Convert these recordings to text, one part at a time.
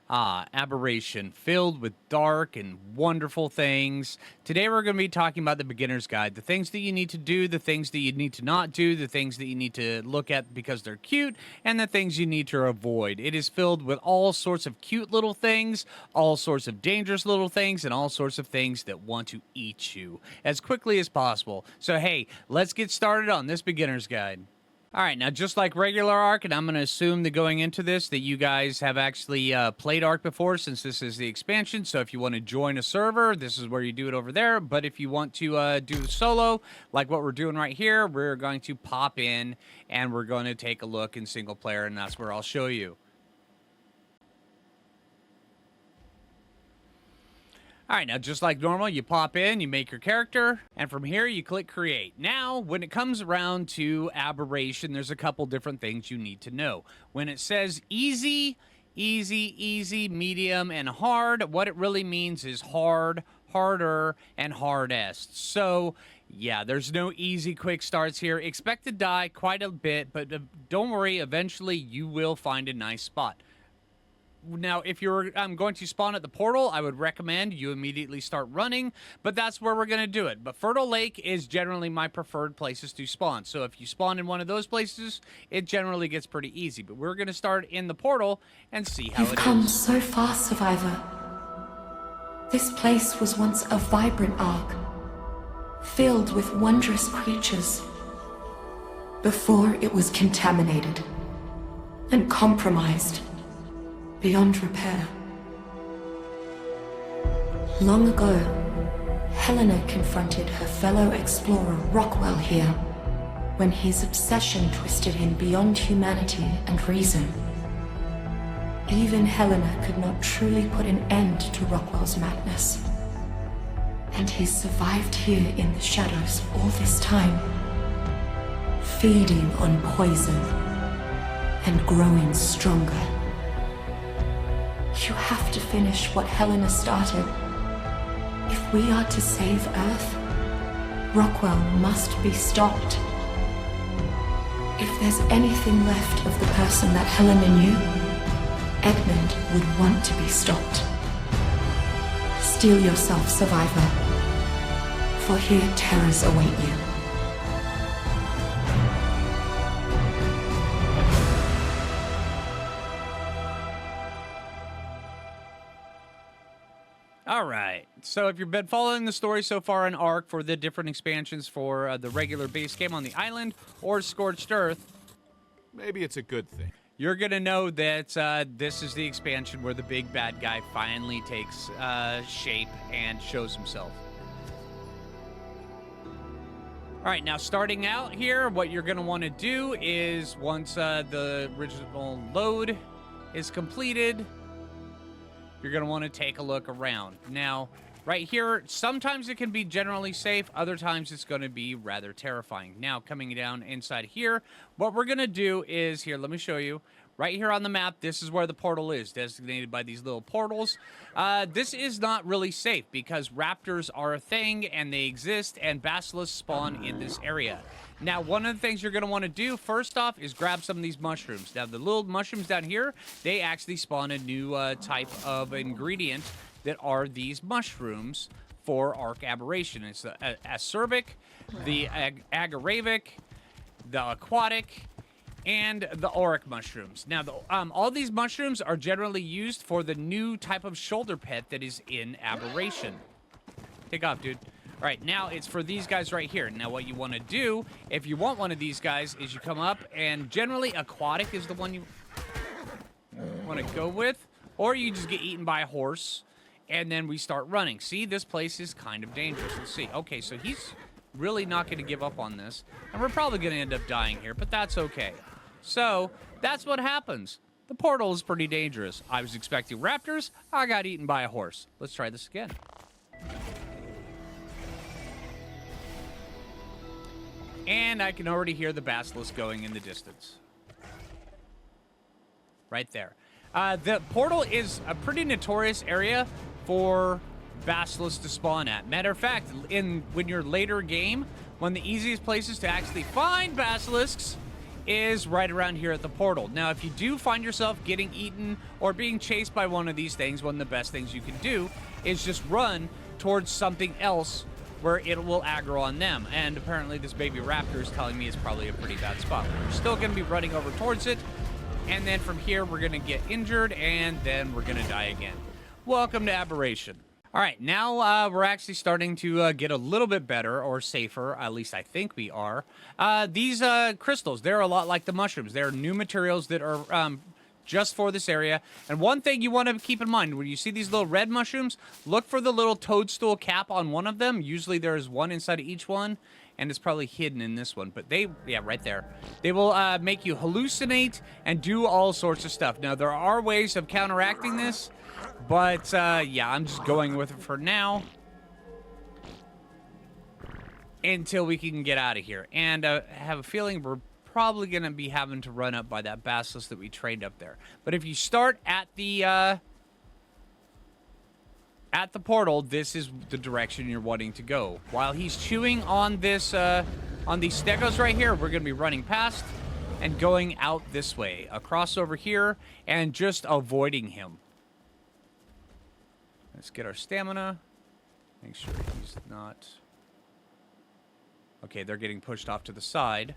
Aberration, filled with dark and wonderful things. Today we're going to be talking about the beginner's guide, the things that you need to do, the things that you need to not do, the things that you need to look at because they're cute, and the things you need to avoid. It is filled with all sorts of cute little things, all sorts of dangerous little things, and all sorts of things that want to eat you as quickly as possible. So hey, let's get started on this beginner's guide. All right, now just like regular Ark, and I'm going to assume that going into this that you guys have actually played Ark before since this is the expansion, so if you want to join a server, this is where you do it over there, but if you want to do solo, like what we're doing right here, we're going to pop in and we're going to take a look in single player, and that's where I'll show you. All right, now just like normal, you pop in, you make your character, and from here you click create. Now, when it comes around to Aberration, there's a couple different things you need to know. When it says easy, medium, and hard, what it really means is hard, harder, and hardest. So, yeah, there's no easy quick starts here. Expect to die quite a bit, but don't worry, eventually you will find a nice spot. Now, if you're going to spawn at the portal, I would recommend you immediately start running, but that's where we're going to do it. But Fertile Lake is generally my preferred places to spawn. So if you spawn in one of those places, it generally gets pretty easy. But we're going to start in the portal and see how it is. You've come so far, Survivor. This place was once a vibrant ark, filled with wondrous creatures, before it was contaminated and compromised beyond repair. Long ago, Helena confronted her fellow explorer Rockwell here, when his obsession twisted him beyond humanity and reason. Even Helena could not truly put an end to Rockwell's madness. And he survived here in the shadows all this time, feeding on poison and growing stronger. You have to finish what Helena started. If we are to save Earth, Rockwell must be stopped. If there's anything left of the person that Helena knew, Edmund would want to be stopped. Steel yourself, Survivor, for here terrors await you. All right, so if you've been following the story so far in Ark for the different expansions for the regular base game on the island or Scorched Earth, maybe it's a good thing. You're going to know that this is the expansion where the big bad guy finally takes shape and shows himself. All right, now starting out here, what you're going to want to do is once the original load is completed, you're going to want to take a look around. Now, right here, sometimes it can be generally safe. Other times it's going to be rather terrifying. Now, coming down inside here, what we're going to do is, here, let me show you. Right here on the map, this is where the portal is, designated by these little portals. This is not really safe because raptors are a thing and they exist and basilisks spawn in this area. Now, one of the things you're going to want to do first off is grab some of these mushrooms. Now, the little mushrooms down here, they actually spawn a new type of ingredient that are these mushrooms for Ark Aberration. It's the acerbic, the agaravic, the aquatic, and the auric mushrooms. Now, all these mushrooms are generally used for the new type of shoulder pet that is in Aberration. Take off, dude. All right, now it's for these guys right here. Now, what you want to do, if you want one of these guys, is you come up, and generally aquatic is the one you want to go with, or you just get eaten by a horse, and then we start running. See, this place is kind of dangerous. Let's see. Okay, so he's really not going to give up on this, and we're probably going to end up dying here, but that's okay. So, that's what happens. The portal is pretty dangerous. I was expecting raptors. I got eaten by a horse. Let's try this again. And I can already hear the basilisk going in the distance. Right there. The portal is a pretty notorious area for basilisks to spawn at. Matter of fact, when you're later game, one of the easiest places to actually find basilisks is right around here at the portal. Now, if you do find yourself getting eaten or being chased by one of these things, one of the best things you can do is just run towards something else where it will aggro on them. And apparently this baby raptor is telling me it's probably a pretty bad spot. We're still going to be running over towards it. And then from here, we're going to get injured, and then we're going to die again. Welcome to Aberration. All right, now we're actually starting to get a little bit better or safer. At least I think we are. These crystals, they're a lot like the mushrooms. They're new materials that are just for this area. And one thing you want to keep in mind, when you see these little red mushrooms, look for the little toadstool cap on one of them. Usually there's one inside of each one, and it's probably hidden in this one. But they, yeah, right there. They will make you hallucinate and do all sorts of stuff. Now, there are ways of counteracting this, but yeah, I'm just going with it for now until we can get out of here. And I have a feeling we're probably going to be having to run up by that basilisk that we trained up there. But if you start at the portal, this is the direction you're wanting to go. While he's chewing on this, on these stegos right here, we're going to be running past and going out this way, across over here, and just avoiding him. Let's get our stamina. Make sure he's not... Okay, they're getting pushed off to the side.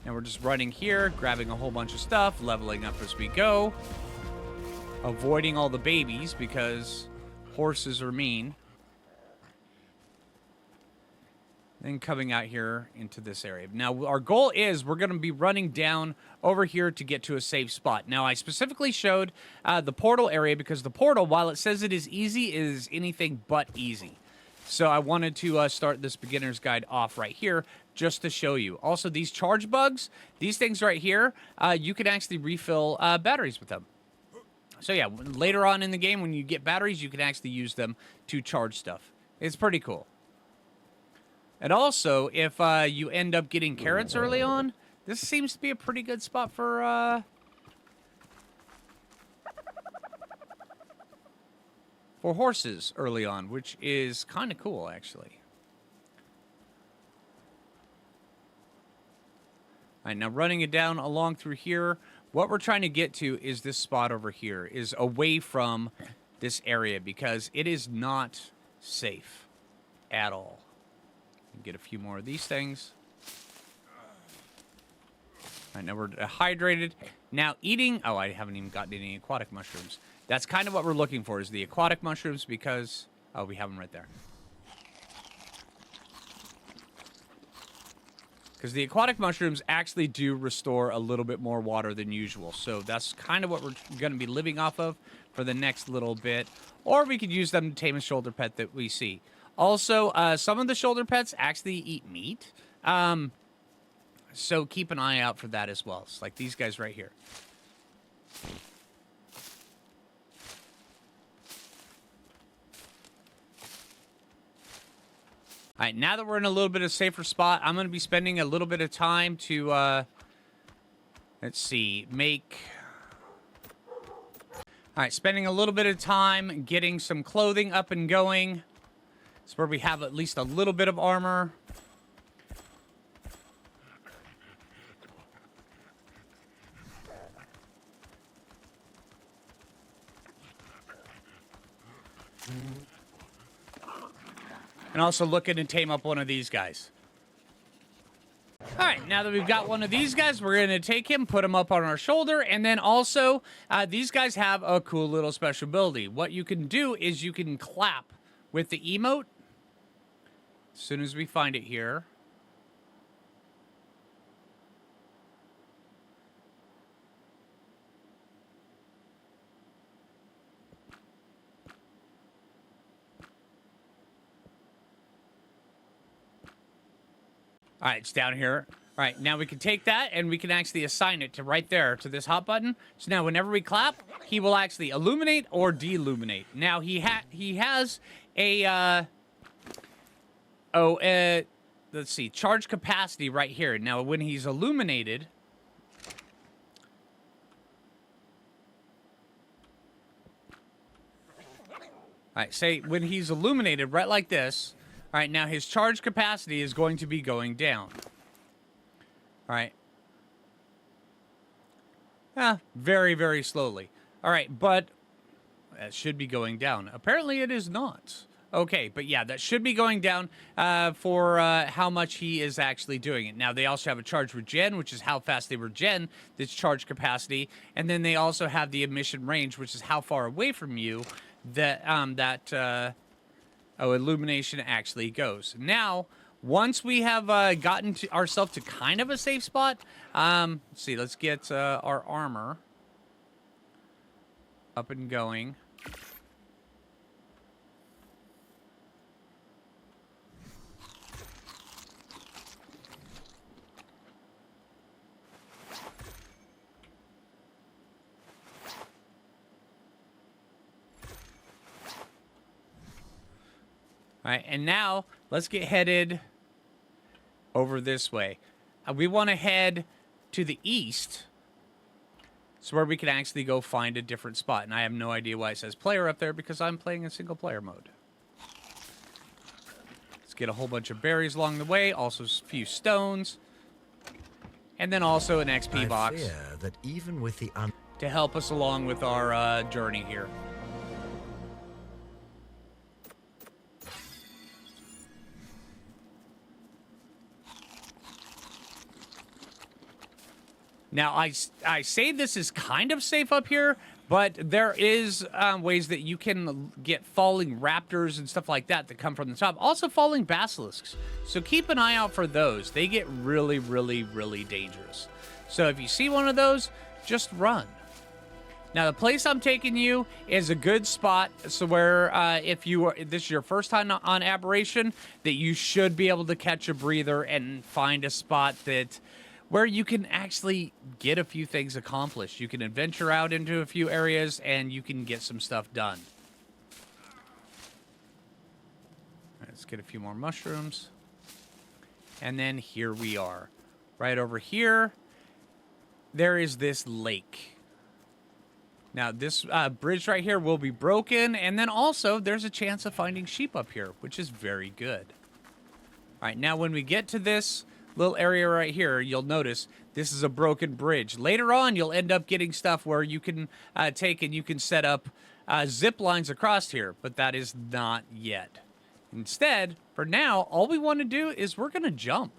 And we're just running here, grabbing a whole bunch of stuff, leveling up as we go. Avoiding all the babies because horses are mean. Then coming out here into this area. Now, our goal is we're going to be running down over here to get to a safe spot. Now, I specifically showed the portal area because the portal, while it says it is easy, is anything but easy. So I wanted to start this beginner's guide off right here just to show you. Also, these charge bugs, these things right here, you can actually refill batteries with them. So yeah, later on in the game, when you get batteries, you can actually use them to charge stuff. It's pretty cool. And also, if you end up getting carrots early on, this seems to be a pretty good spot for horses early on, which is kind of cool, actually. All right, now running it down along through here, what we're trying to get to is this spot over here, is away from this area, because it is not safe at all. Get a few more of these things. All right, now we're hydrated. Now eating... Oh, I haven't even gotten any aquatic mushrooms. That's kind of what we're looking for, is the aquatic mushrooms, because... Oh, we have them right there. Because the aquatic mushrooms actually do restore a little bit more water than usual. So that's kind of what we're going to be living off of for the next little bit. Or we could use them to tame a shoulder pet that we see. Also, some of the shoulder pets actually eat meat. So keep an eye out for that as well. It's like these guys right here. All right, now that we're in a little bit of a safer spot, I'm going to be spending a little bit of time to, let's see, make... All right, spending a little bit of time getting some clothing up and going. It's where we have at least a little bit of armor. And also looking to tame up one of these guys. All right, now that we've got one of these guys, we're going to take him, put him up on our shoulder, and then also, these guys have a cool little special ability. What you can do is you can clap with the emote. As soon as we find it here. All right, it's down here. All right, now we can take that and we can actually assign it to right there to this hot button. So now whenever we clap, he will actually illuminate or deluminate. Now he has a let's see, charge capacity right here. Now when he's illuminated, all right, say when he's illuminated right like this. All right, now his charge capacity is going to be going down. All right, Very, very slowly. All right, but that should be going down. Apparently it is not. Okay, but yeah, that should be going down for how much he is actually doing it. Now, they also have a charge regen, which is how fast they regen this charge capacity. And then they also have the emission range, which is how far away from you that illumination actually goes. Now, once we have gotten to ourselves to kind of a safe spot, let's see, let's get our armor up and going. All right, and now let's get headed over this way. We want to head to the east, so where we can actually go find a different spot. And I have no idea why it says player up there, because I'm playing in single player mode. Let's get a whole bunch of berries along the way, also a few stones, and then also an XP box. I fear that even with the to help us along with our journey here. Now, I say this is kind of safe up here, but there is ways that you can get falling raptors and stuff like that come from the top. Also, falling basilisks. So keep an eye out for those. They get really, really, really dangerous. So if you see one of those, just run. Now, the place I'm taking you is a good spot, so where if this is your first time on Aberration, that you should be able to catch a breather and find a spot where you can actually get a few things accomplished. You can adventure out into a few areas, and you can get some stuff done. All right, let's get a few more mushrooms. And then here we are. Right over here, there is this lake. Now, this bridge right here will be broken, and then also there's a chance of finding sheep up here, which is very good. All right, now when we get to this little area right here, you'll notice this is a broken bridge. Later on, you'll end up getting stuff where you can take and you can set up zip lines across here, but that is not yet. Instead, for now, all we want to do is we're going to jump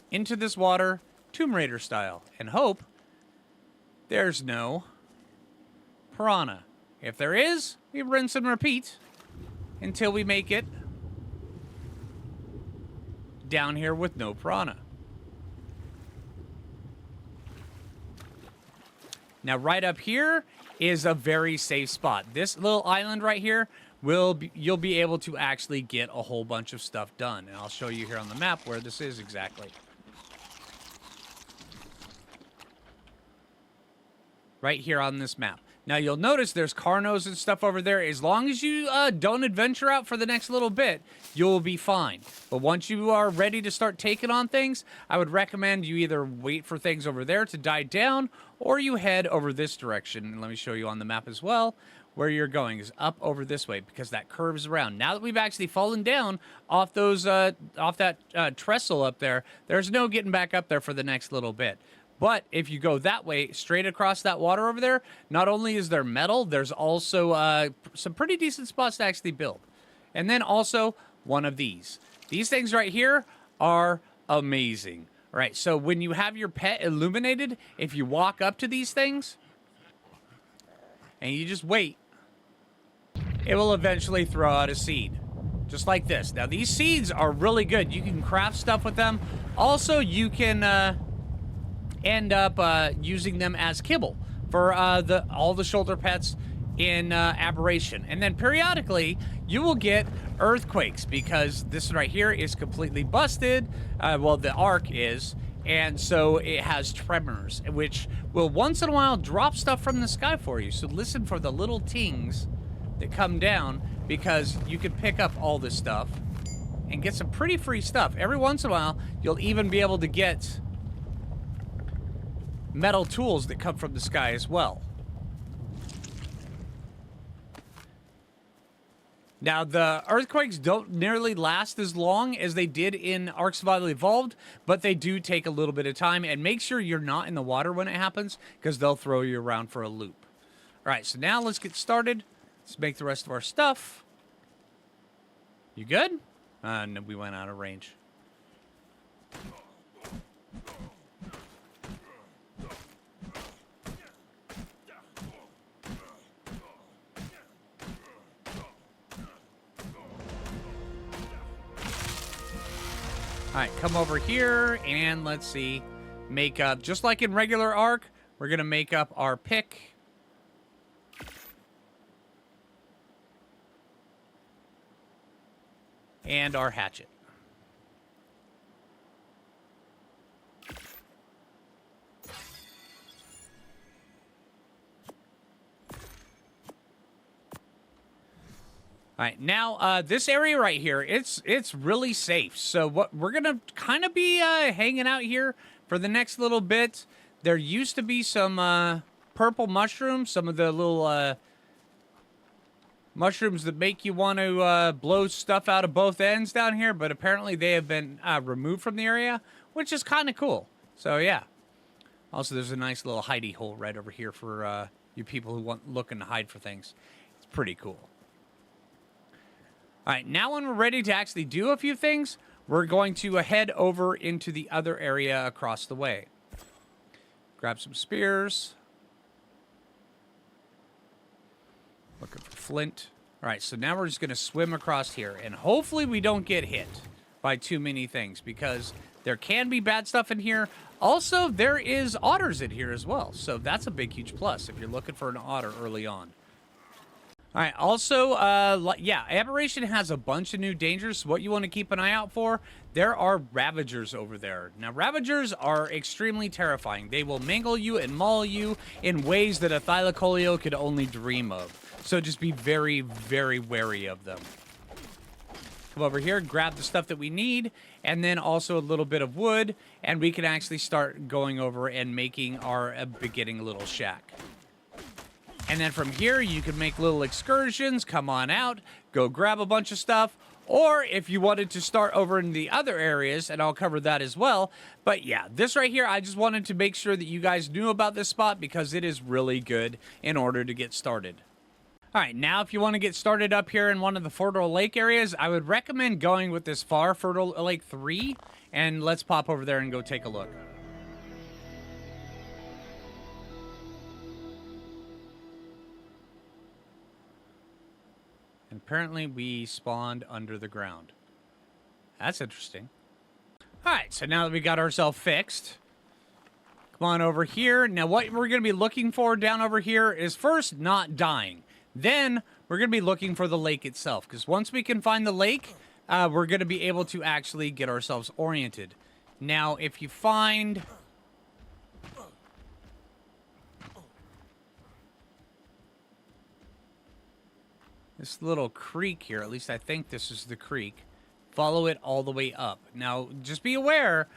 into this water, Tomb Raider style, and hope there's no piranha. If there is, we rinse and repeat until we make it down here with no piranha. Now, right up here is a very safe spot. This little island right here, you'll be able to actually get a whole bunch of stuff done. And I'll show you here on the map where this is exactly. Right here on this map. Now, you'll notice there's carnos and stuff over there. As long as you don't adventure out for the next little bit, you'll be fine. But once you are ready to start taking on things, I would recommend you either wait for things over there to die down, or you head over this direction. And let me show you on the map as well. Where you're going is up over this way, because that curves around. Now that we've actually fallen down off those off that trestle up there, there's no getting back up there for the next little bit. But if you go that way, straight across that water over there, not only is there metal, there's also some pretty decent spots to actually build. And then also one of these. These things right here are amazing. All right, so when you have your pet illuminated, if you walk up to these things and you just wait, it will eventually throw out a seed. Just like this. Now, these seeds are really good. You can craft stuff with them. Also, you can end up using them as kibble for all the shoulder pets in Aberration. And then periodically, you will get earthquakes, because this right here is completely busted. Well, the arc is. And so it has tremors, which will once in a while drop stuff from the sky for you. So listen for the little tings that come down, because you can pick up all this stuff and get some pretty free stuff. Every once in a while, you'll even be able to get metal tools that come from the sky as well. Now, the earthquakes don't nearly last as long as they did in Ark Survival Evolved, but they do take a little bit of time. And make sure you're not in the water when it happens, because they'll throw you around for a loop. All right, so now let's get started. Let's make the rest of our stuff. You good? No, we went out of range. All right, come over here, and let's see. Make up, just like in regular Ark, we're going to make up our pick. And our hatchet. All right, now this area right here, it's really safe. So what we're gonna kind of be hanging out here for the next little bit. There used to be some purple mushrooms, some of the little mushrooms that make you want to blow stuff out of both ends down here, but apparently they have been removed from the area, which is kind of cool. So yeah. Also, there's a nice little hidey hole right over here for you people who want looking to hide for things. It's pretty cool. All right, now when we're ready to actually do a few things, we're going to head over into the other area across the way. Grab some spears. Looking for flint. All right, so now we're just going to swim across here, and hopefully we don't get hit by too many things, because there can be bad stuff in here. Also, there is otters in here as well, so that's a big, huge plus if you're looking for an otter early on. All right, also, yeah, Aberration has a bunch of new dangers. So what you want to keep an eye out for, there are Ravagers over there. Now, Ravagers are extremely terrifying. They will mangle you and maul you in ways that a Thylacoleo could only dream of. So just be very, very wary of them. Come over here, grab the stuff that we need, and then also a little bit of wood, and we can actually start going over and making our beginning little shack. And then from here, you can make little excursions, come on out, go grab a bunch of stuff. Or if you wanted to start over in the other areas, and I'll cover that as well. But yeah, this right here, I just wanted to make sure that you guys knew about this spot because it is really good in order to get started. All right, now if you want to get started up here in one of the Fertile Lake areas, I would recommend going with this Far Fertile Lake 3. And let's pop over there and go take a look. And apparently we spawned under the ground. That's interesting. All right, so now that we got ourselves fixed, come on over here. Now what we're going to be looking for down over here is first not dying. Then we're going to be looking for the lake itself, because once we can find the lake, we're going to be able to actually get ourselves oriented. Now, if you find... this little creek here, at least I think this is the creek, follow it all the way up. Now, just be aware,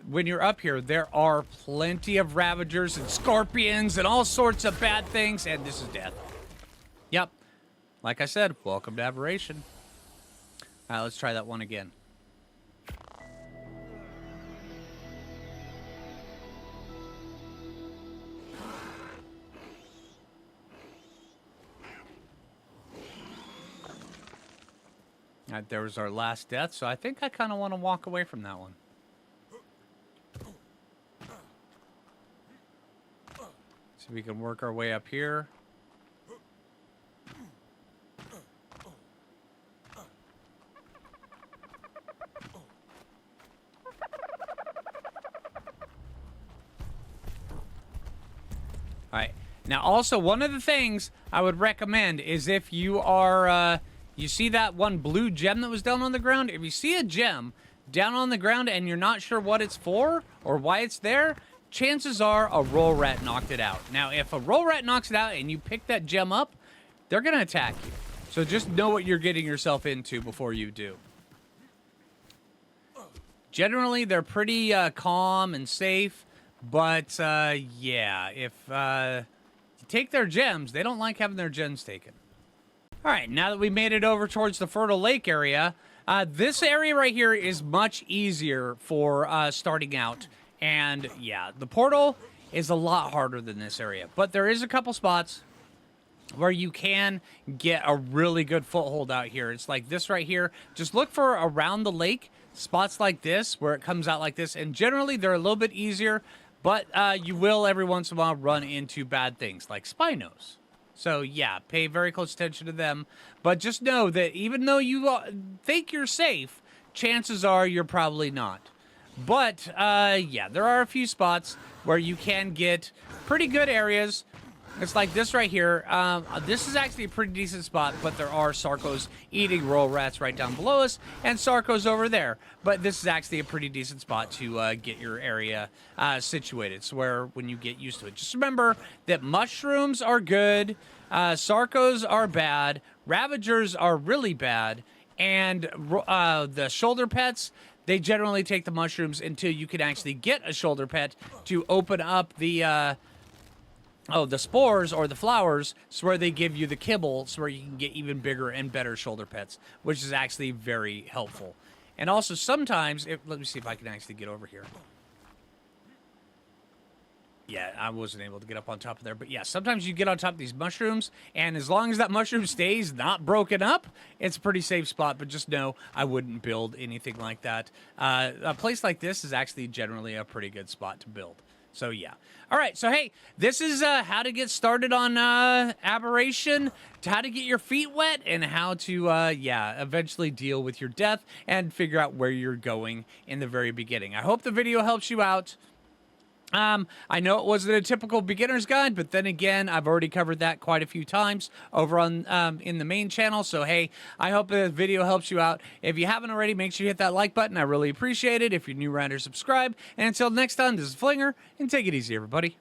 when you're up here, there are plenty of Ravagers and Scorpions and all sorts of bad things, and this is death. Yep. Like I said, welcome to Aberration. All right, let's try that one again. All right, there was our last death, so I think I kind of want to walk away from that one. So we can work our way up here. All right. Now, also, one of the things I would recommend is if you are... you see that one blue gem that was down on the ground? If you see a gem down on the ground and you're not sure what it's for or why it's there, chances are a roll rat knocked it out. Now, if a roll rat knocks it out and you pick that gem up, they're going to attack you. So just know what you're getting yourself into before you do. Generally, they're pretty calm and safe, but yeah, if you take their gems, they don't like having their gems taken. All right, now that we made it over towards the Fertile Lake area, this area right here is much easier for starting out. And yeah, the portal is a lot harder than this area. But there is a couple spots where you can get a really good foothold out here. It's like this right here. Just look for around the lake, spots like this, where it comes out like this. And generally, they're a little bit easier, but you will every once in a while run into bad things like Spinos. So yeah, pay very close attention to them. But just know that even though you think you're safe, chances are you're probably not. But yeah, there are a few spots where you can get pretty good areas. It's like this right here. This is actually a pretty decent spot, but there are Sarcos eating royal rats right down below us, and Sarcos over there. But this is actually a pretty decent spot to get your area situated, so where when you get used to it. Just remember that mushrooms are good, Sarcos are bad, Ravagers are really bad, and the shoulder pets, they generally take the mushrooms until you can actually get a shoulder pet to open up the spores or the flowers, so where they give you the kibble, so where you can get even bigger and better shoulder pets, which is actually very helpful. And also sometimes, let me see if I can actually get over here. Yeah, I wasn't able to get up on top of there, but yeah, sometimes you get on top of these mushrooms, and as long as that mushroom stays not broken up, it's a pretty safe spot, but just know I wouldn't build anything like that. A place like this is actually generally a pretty good spot to build. So, yeah. All right. So, hey, this is how to get started on Aberration, how to get your feet wet, and how to, eventually deal with your death and figure out where you're going in the very beginning. I hope the video helps you out. I know it wasn't a typical beginner's guide, but then again, I've already covered that quite a few times over on in the main channel. So, hey, I hope the video helps you out. If you haven't already, make sure you hit that like button. I really appreciate it. If you're new around here, subscribe. And until next time, this is Phlinger, and take it easy, everybody.